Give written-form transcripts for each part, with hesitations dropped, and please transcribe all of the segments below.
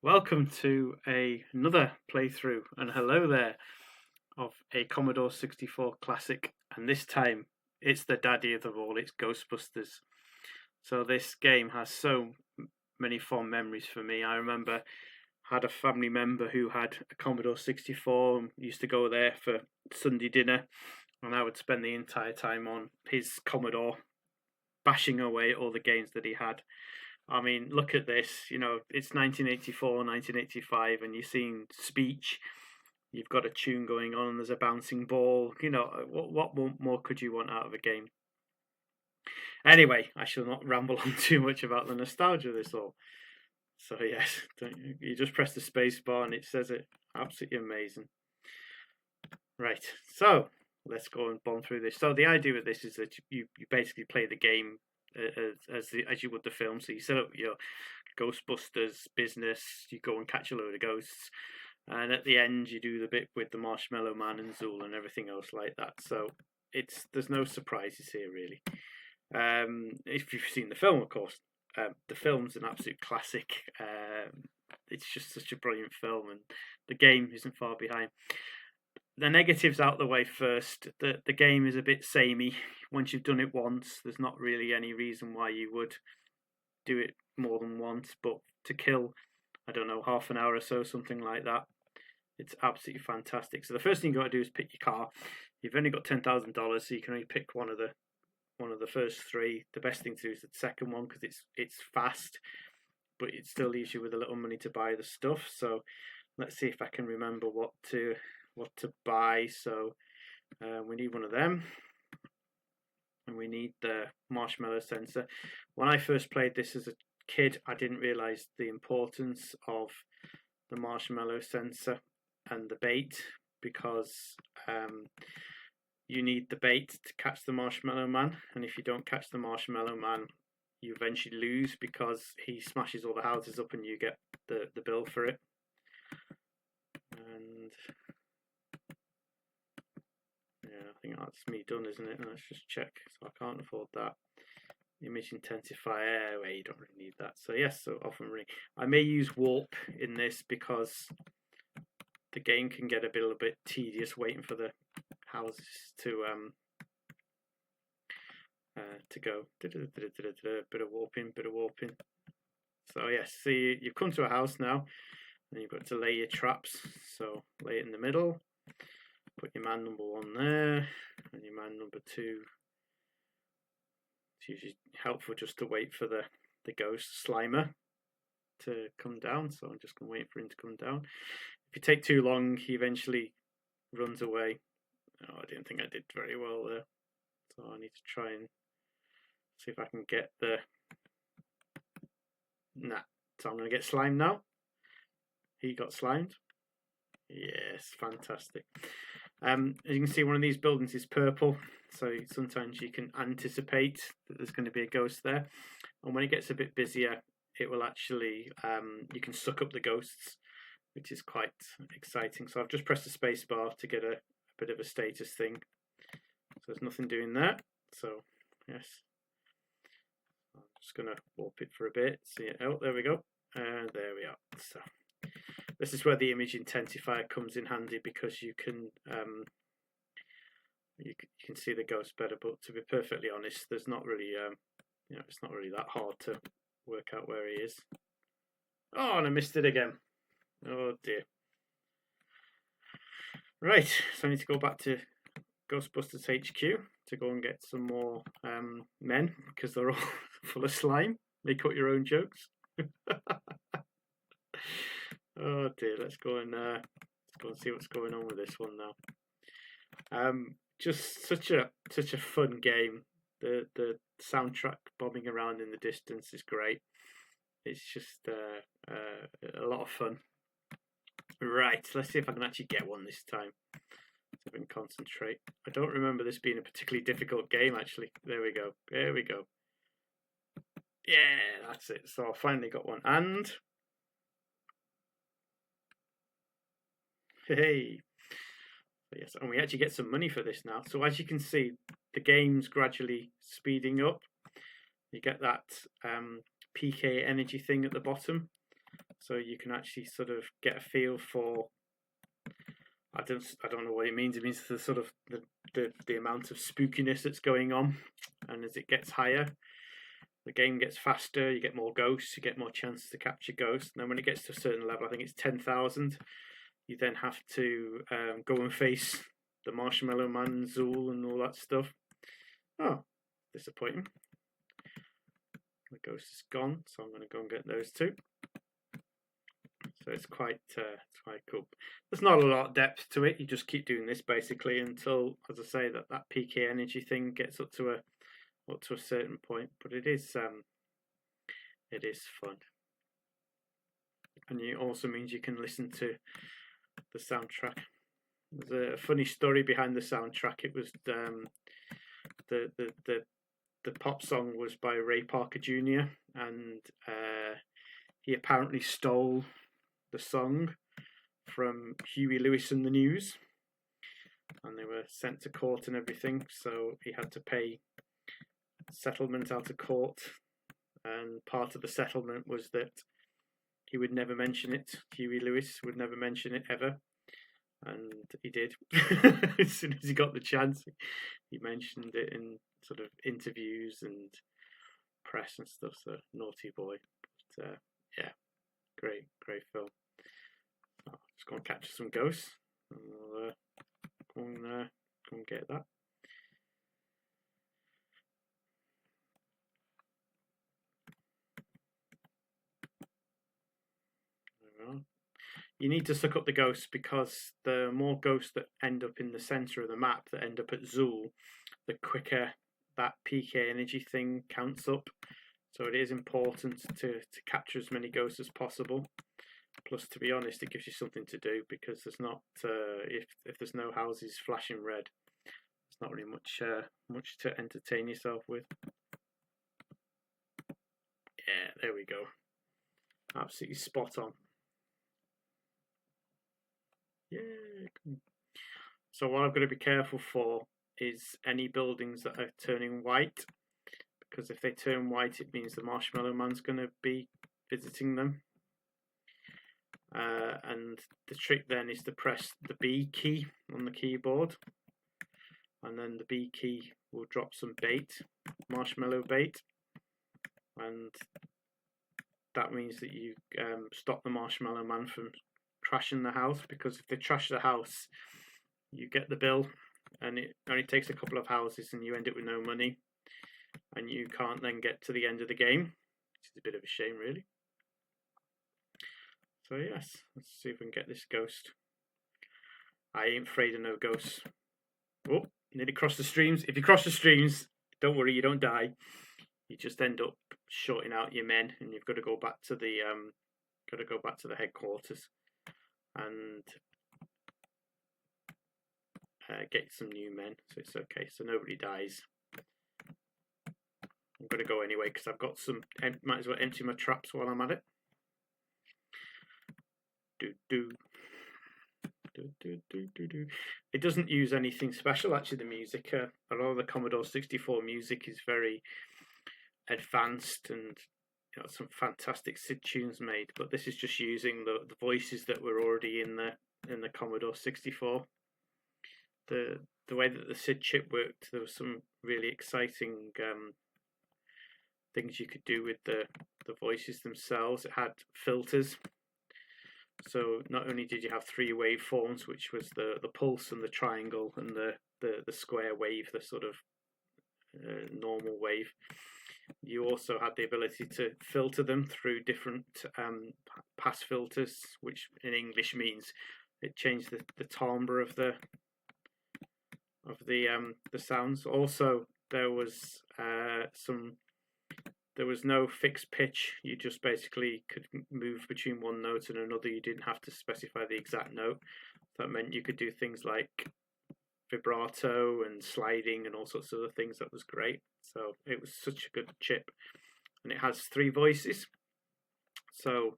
Welcome to another playthrough and hello there of a Commodore 64 classic, and this time it's the daddy of them all, it's Ghostbusters. So this game has so many fond memories for me. I remember had a family member who had a Commodore 64 and used to go there for Sunday dinner, and I would spend the entire time on his Commodore bashing away at all the games that he had. I mean, look at this. It's 1984, 1985, and you're seeing Speech. You've got a tune going on, and there's a bouncing ball. What more could you want out of a game? Anyway, I shall not ramble on too much about the nostalgia of this all. So yes, you just press the space bar and it says it. Absolutely amazing. Right, so let's go and bomb through this. So the idea of this is that you basically play the game as you would the film. So you set up your Ghostbusters business, you go and catch a load of ghosts, and at the end you do the bit with the Marshmallow Man and Zool and everything else like that. So there's no surprises here really. If you've seen the film, of course, the film's an absolute classic. It's just such a brilliant film, and the game isn't far behind. The negatives out the way first. The game is a bit samey. Once you've done it once, there's not really any reason why you would do it more than once. But to kill, I don't know, half an hour or so, something like that, it's absolutely fantastic. So the first thing you got to do is pick your car. You've only got $10,000, so you can only pick one of the first three. The best thing to do is the second one because it's fast, but it still leaves you with a little money to buy the stuff. So let's see if I can remember what to buy. So we need one of them, and we need the marshmallow sensor. When I first played this as a kid, I didn't realize the importance of the marshmallow sensor and the bait, because you need the bait to catch the Marshmallow Man, and if you don't catch the Marshmallow Man, you eventually lose because he smashes all the houses up and you get the bill for it. And yeah, I think that's me done, isn't it? Let's just check. So I can't afford that. Image intensifier, well, you don't really need that. So yes, so often really, I may use warp in this because the game can get a little bit tedious waiting for the houses to go. Bit of warping. So yes, see, you've come to a house now, and you've got to lay your traps. So lay it in the middle. Put your man number 1 there, and your man number 2. It's usually helpful just to wait for the ghost Slimer to come down. So I'm just going to wait for him to come down. If you take too long, he eventually runs away. Oh, I didn't think I did very well there. So I need to try and see if I can get the... Nah. So I'm going to get slimed now. He got slimed. Yes, fantastic. As you can see, one of these buildings is purple, so sometimes you can anticipate that there's going to be a ghost there. And when it gets a bit busier, it will actually, you can suck up the ghosts, which is quite exciting. So I've just pressed the space bar to get a bit of a status thing. So there's nothing doing that. So yes, I'm just going to warp it for a bit. See it out. There we go. And there we are. So this is where the image intensifier comes in handy, because you can see the ghost better. But to be perfectly honest, there's not really it's not really that hard to work out where he is. Oh, and I missed it again. Oh dear. Right, so I need to go back to Ghostbusters HQ to go and get some more men, because they're all full of slime. Make up your own jokes. Oh dear, let's go and see what's going on with this one now. Just such a fun game. The soundtrack bobbing around in the distance is great. It's just a lot of fun. Right, let's see if I can actually get one this time. So I can concentrate. I don't remember this being a particularly difficult game, actually. There we go. Yeah, that's it. So I finally got one. And hey, yes, and we actually get some money for this now. So as you can see, the game's gradually speeding up. You get that PK energy thing at the bottom. so you can actually sort of get a feel for. I don't know what it means. It means the sort of the amount of spookiness that's going on, and as it gets higher, the game gets faster. You get more ghosts. You get more chances to capture ghosts. And then when it gets to a certain level, I think it's 10,000. You then have to go and face the Marshmallow Man, Zool, and all that stuff. Oh, disappointing. The ghost is gone, so I'm going to go and get those two. So it's quite cool. There's not a lot of depth to it. You just keep doing this basically until, as I say, that PK energy thing gets up to a certain point. But it is fun, and it also means you can listen to the soundtrack. There's a funny story behind the soundtrack. It was the pop song was by Ray Parker Jr. and he apparently stole the song from Huey Lewis and the News, and they were sent to court and everything, so he had to pay settlement out of court, and part of the settlement was that he would never mention it. Huey Lewis would never mention it ever, and he did. As soon as he got the chance, he mentioned it in sort of interviews and press and stuff, so naughty boy. But yeah, great film. So just go and capture some ghosts, and we'll go and get that. You need to suck up the ghosts, because the more ghosts that end up in the centre of the map, that end up at Zool, the quicker that PK energy thing counts up. So it is important to capture as many ghosts as possible. Plus, to be honest, it gives you something to do, because there's not if there's no houses flashing red, there's not really much to entertain yourself with. Yeah, there we go. Absolutely spot on. Yeah. So what I've got to be careful for is any buildings that are turning white, because if they turn white, it means the Marshmallow Man's going to be visiting them. And the trick then is to press the B key on the keyboard, and then the B key will drop some bait, marshmallow bait, and that means that you stop the Marshmallow Man from crashing the house, because if they trash the house, you get the bill, and it only takes a couple of houses and you end up with no money, and you can't then get to the end of the game, which is a bit of a shame, really. So yes, let's see if we can get this ghost. I ain't afraid of no ghosts. Oh, nearly crossed the streams. If you cross the streams, don't worry, you don't die. You just end up shorting out your men, and you've got to go back to the headquarters and get some new men. So it's okay. So nobody dies. I'm going to go anyway, because I've got some. Might as well empty my traps while I'm at it. It doesn't use anything special, actually. The music, a lot of the Commodore 64 music is very advanced, and some fantastic SID tunes made. But this is just using the voices that were already in the Commodore 64. The way that the SID chip worked, there was some really exciting things you could do with the voices themselves. It had filters. So not only did you have three waveforms, which was the pulse and the triangle and the square wave, the sort of normal wave, you also had the ability to filter them through different pass filters, which in English means it changed the timbre of the sounds. Also, there was no fixed pitch. You just basically could move between one note and another. You didn't have to specify the exact note. That meant you could do things like vibrato and sliding and all sorts of other things. That was great. So it was such a good chip. And it has three voices. So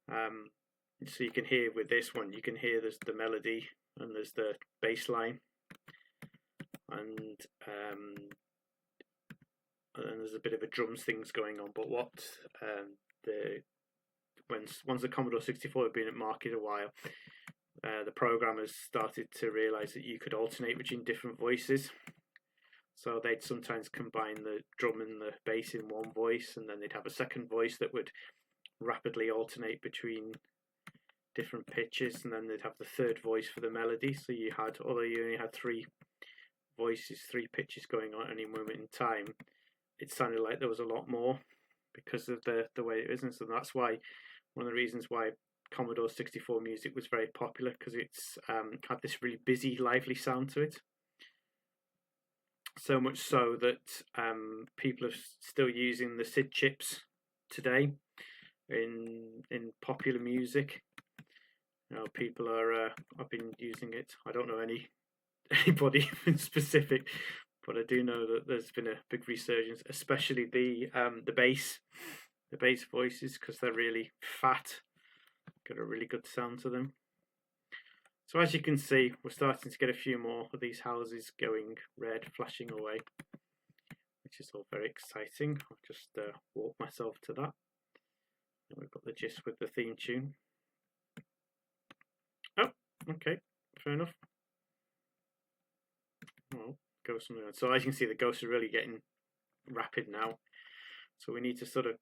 so you can hear with this one, you can hear there's the melody and there's the bass line. And there's a bit of a drums things going on, but what once the Commodore 64 had been at market a while, the programmers started to realise that you could alternate between different voices. So they'd sometimes combine the drum and the bass in one voice, and then they'd have a second voice that would rapidly alternate between different pitches, and then they'd have the third voice for the melody. So you had, although you only had three voices, three pitches going on at any moment in time, it sounded like there was a lot more because of the way it is. And so that's why, one of the reasons why Commodore 64 music was very popular, because it's had this really busy, lively sound to it. So much so that people are still using the SID chips today in popular music. You know, people are have been using it. I don't know anybody in specific, but I do know that there's been a big resurgence, especially the bass voices, because they're really fat, got a really good sound to them. So as you can see, we're starting to get a few more of these houses going red, flashing away, which is all very exciting. I'll just walk myself to that. And we've got the gist with the theme tune. Oh, okay, fair enough. Well, ghosts. So as you can see, the ghosts are really getting rapid now. So we need to sort of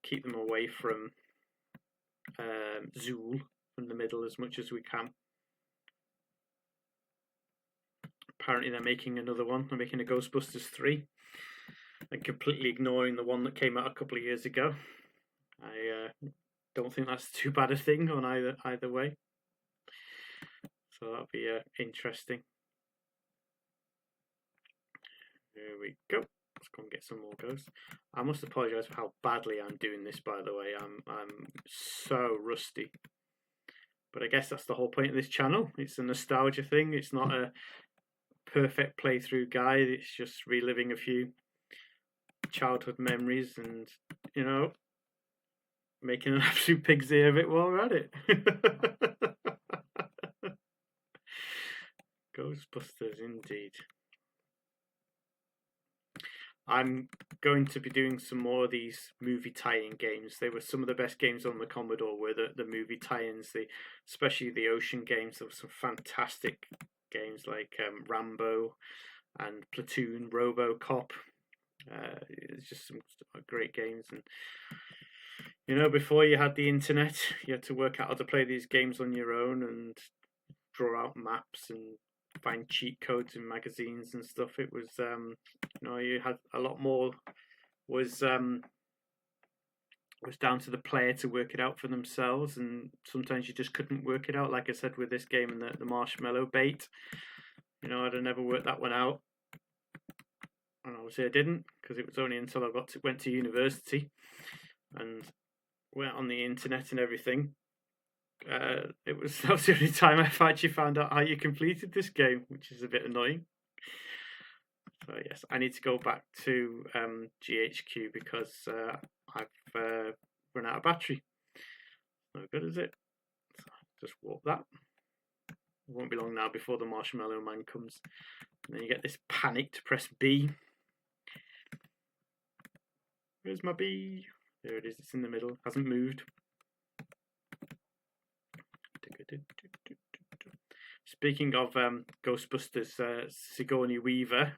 keep them away from Zool from the middle as much as we can. Apparently they're making another one. They're making a Ghostbusters 3 and completely ignoring the one that came out a couple of years ago. I don't think that's too bad a thing on either way. So that'll be interesting. There we go. Let's go and get some more ghosts. I must apologise for how badly I'm doing this, by the way. I'm so rusty. But I guess that's the whole point of this channel. It's a nostalgia thing. It's not a perfect playthrough guide. It's just reliving a few childhood memories and, you know, making an absolute pig's ear of it while we're at it. Ghostbusters indeed. I'm going to be doing some more of these movie tie-in games. They were some of the best games on the Commodore, were the movie tie-ins, especially the ocean games. There were some fantastic games like Rambo and Platoon, RoboCop. It's just some great games. And you know, before you had the internet, you had to work out how to play these games on your own and draw out maps and find cheat codes in magazines and stuff. It was you know, you had a lot more was down to the player to work it out for themselves, and sometimes you just couldn't work it out, like I said with this game and the marshmallow bait. You know, I'd have never worked that one out, and obviously I didn't, because it was only until I went to university and went on the internet and everything. That was the only time I actually found out how you completed this game, which is a bit annoying. So yes, I need to go back to GHQ because I've run out of battery. No good, is it? So just warp that. It won't be long now before the Marshmallow Man comes. And then you get this panic to press B. Where's my B? There it is, it's in the middle, hasn't moved. Speaking of Ghostbusters, Sigourney Weaver,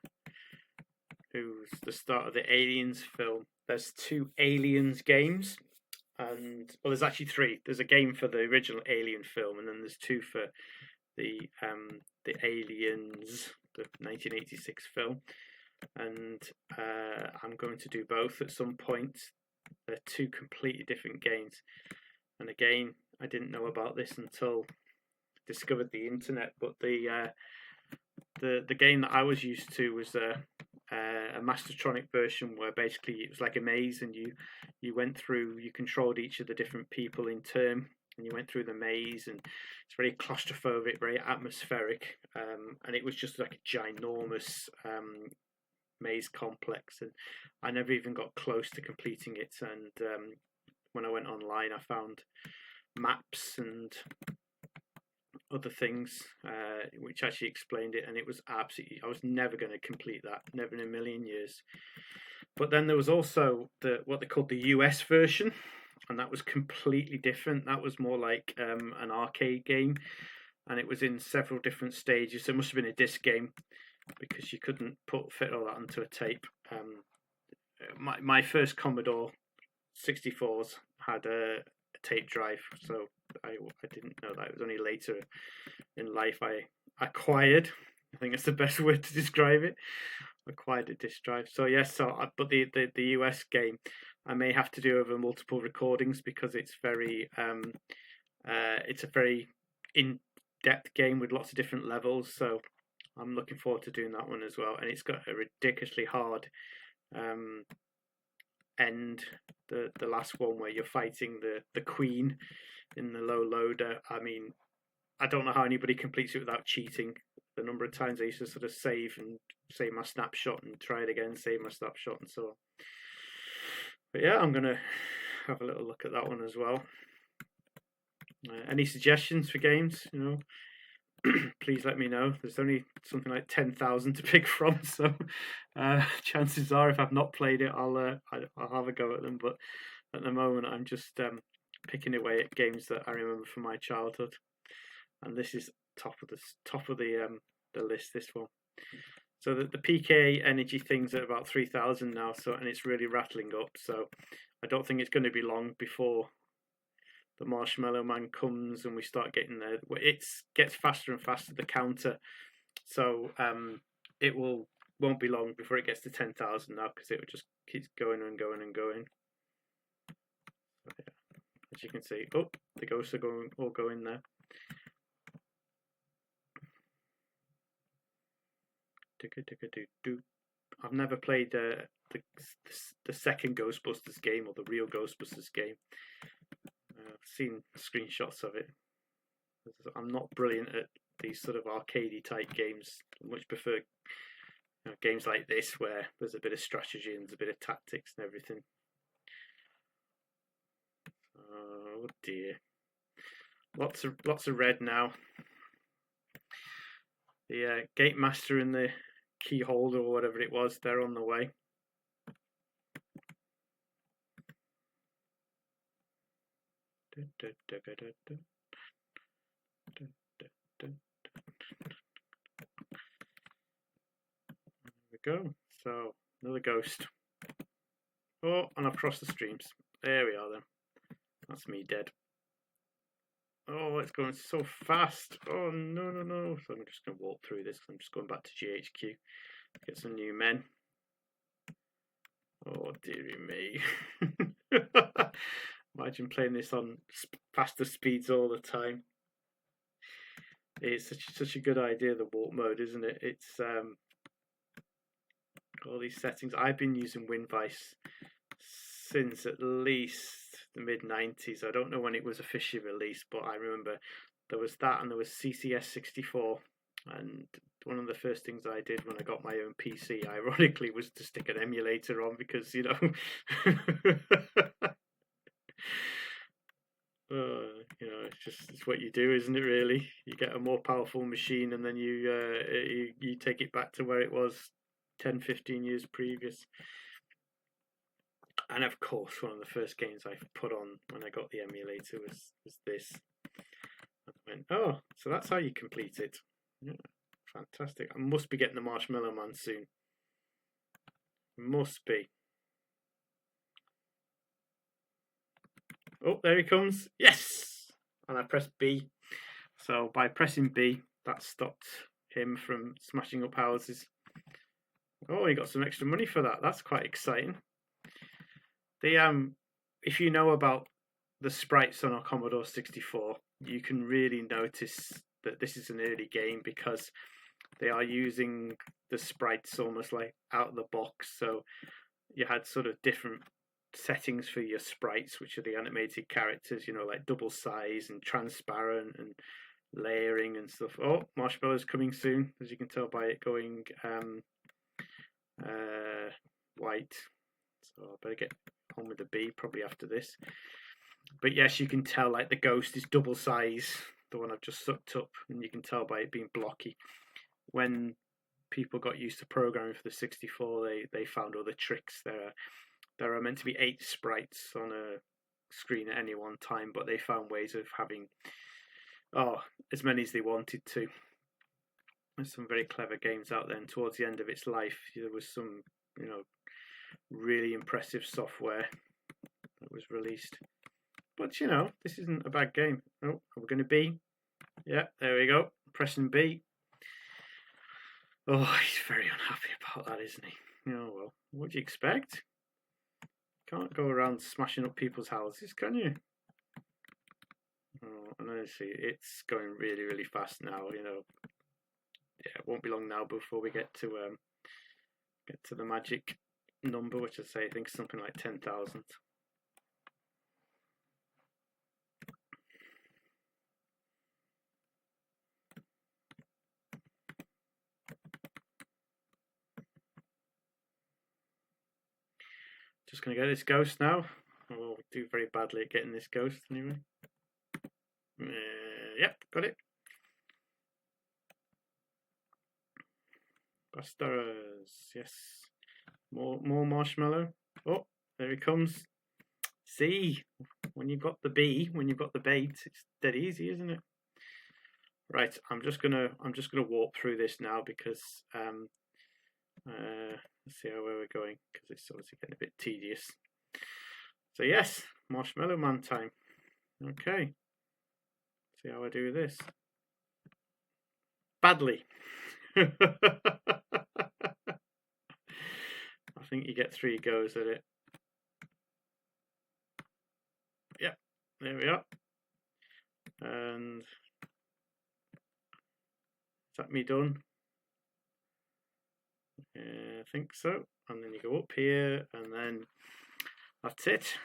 who's the start of the Aliens film. There's 2 Aliens games, and well, there's actually 3. There's a game for the original Alien film, and then there's 2 for the Aliens, the 1986 film. And I'm going to do both at some point. They're 2 completely different games, and again, I didn't know about this until I discovered the internet. But the game that I was used to was a Mastertronic version, where basically it was like a maze, and you went through, you controlled each of the different people in turn, and you went through the maze, and it's very claustrophobic, very atmospheric, and it was just like a ginormous maze complex, and I never even got close to completing it. And when I went online, I found maps and other things which actually explained it, and it was absolutely, I was never going to complete that, never in a million years. But then there was also what they called the US version and that was completely different. That was more like an arcade game, and it was in several different stages. So it must have been a disc game because you couldn't fit all that onto a tape. My first Commodore 64s had a tape drive, so I didn't know that. It was only later in life I acquired. I think that's the best word to describe it. Acquired a disc drive. So yes, but the US game, I may have to do over multiple recordings because it's it's a very in-depth game with lots of different levels. So I'm looking forward to doing that one as well. And it's got a ridiculously hard end. The last one where you're fighting the Queen in the low loader. I mean, I don't know how anybody completes it without cheating. The number of times I used to sort of save my snapshot and try it again, save my snapshot and so on. But yeah, I'm gonna have a little look at that one as well. Any suggestions for games? Please let me know. There's only something like 10,000 to pick from, so chances are, if I've not played it, I'll have a go at them. But at the moment, I'm just picking away at games that I remember from my childhood, and this is top of the list. This one. So the PK energy thing's at about 3,000 now. So, and it's really rattling up. So I don't think it's going to be long before the Marshmallow Man comes and we start getting there. It gets faster and faster, the counter. So it won't be long before it gets to 10,000 now, because it will just keep going and going and going. So, yeah. As you can see, the ghosts are all going there. I've never played the second Ghostbusters game, or the real Ghostbusters game. I've seen screenshots of it. I'm not brilliant at these sort of arcadey type games. I much prefer games like this where there's a bit of strategy and there's a bit of tactics and everything. Oh dear, lots of red now. The gate master and the key holder, or whatever it was, they're on the way. There we go. So another ghost. Oh, and I've crossed the streams. There we are then. That's me dead. Oh, it's going so fast. Oh, no. So I'm just going to walk through this. I'm just going back to GHQ. Get some new men. Oh, dearie me. Imagine playing this on faster speeds all the time. It's such a good idea, the warp mode, isn't it? It's all these settings. I've been using WinVice since at least the mid-90s. I don't know when it was officially released, but I remember there was that, and there was CCS64. And one of the first things I did when I got my own PC, ironically, was to stick an emulator on, because it's what you do, isn't it? Really, you get a more powerful machine, and then you take it back to where it was 10-15 years previous. And of course, one of the first games I put on when I got the emulator was this. I went, oh, so that's how you complete it. Yeah, fantastic. I must be getting the Marshmallow Man soon. Must be. Oh, there he comes. Yes! And I pressed B. So by pressing B, that stopped him from smashing up houses. Oh, he got some extra money for that. That's quite exciting. If you know about the sprites on our Commodore 64, you can really notice that this is an early game, because they are using the sprites almost like out of the box. So you had sort of different settings for your sprites, which are the animated characters, like double size and transparent and layering and stuff. Oh, Marshmallow's coming soon, as you can tell by it going white. So I better get on with the B probably after this. But yes, you can tell like the ghost is double size, the one I've just sucked up, and you can tell by it being blocky. When people got used to programming for the 64, they found other tricks. There are meant to be 8 sprites on screen at any one time, but they found ways of having as many as they wanted to. There's some very clever games out there, and towards the end of its life there was some, you know, really impressive software that was released. But you know, this isn't a bad game. Oh, are we going to B? Yeah, there we go. Pressing B. Oh, he's very unhappy about that, isn't he? Oh well, what do you expect? Can't go around smashing up people's houses, can you? Oh, and I see it's going really, really fast now. You know, yeah, it won't be long now before we get to the magic number, which I say I think is something like 10,000. Just gonna get this ghost now. We'll do very badly at getting this ghost anyway. Yep, got it. Busters, yes. More marshmallow. Oh, there he comes. See, when you've got the bee, when you've got the bait, it's dead easy, isn't it? Right, I'm just gonna warp through this now because let's see how we're going, because it's obviously getting a bit tedious. So yes, Marshmallow Man time. Okay. See how I do this. Badly. I think you get 3 goes at it. Yep, there we are. And is that me done? I think so. And then you go up here, and then that's it.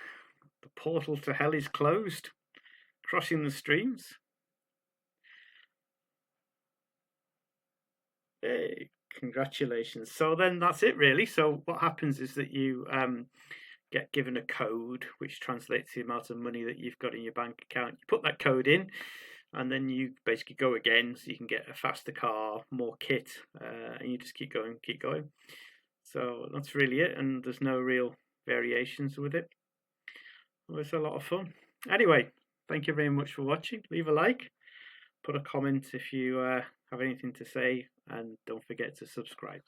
The portal to hell is closed. Crossing the streams. Hey, congratulations. So then that's it really. So what happens is that you get given a code which translates the amount of money that you've got in your bank account. You put that code in, and then you basically go again, so you can get a faster car, more kit, and you just keep going. So that's really it, and there's no real variations with it. Well, it's a lot of fun. Anyway, thank you very much for watching. Leave a like, put a comment if you have anything to say, and don't forget to subscribe.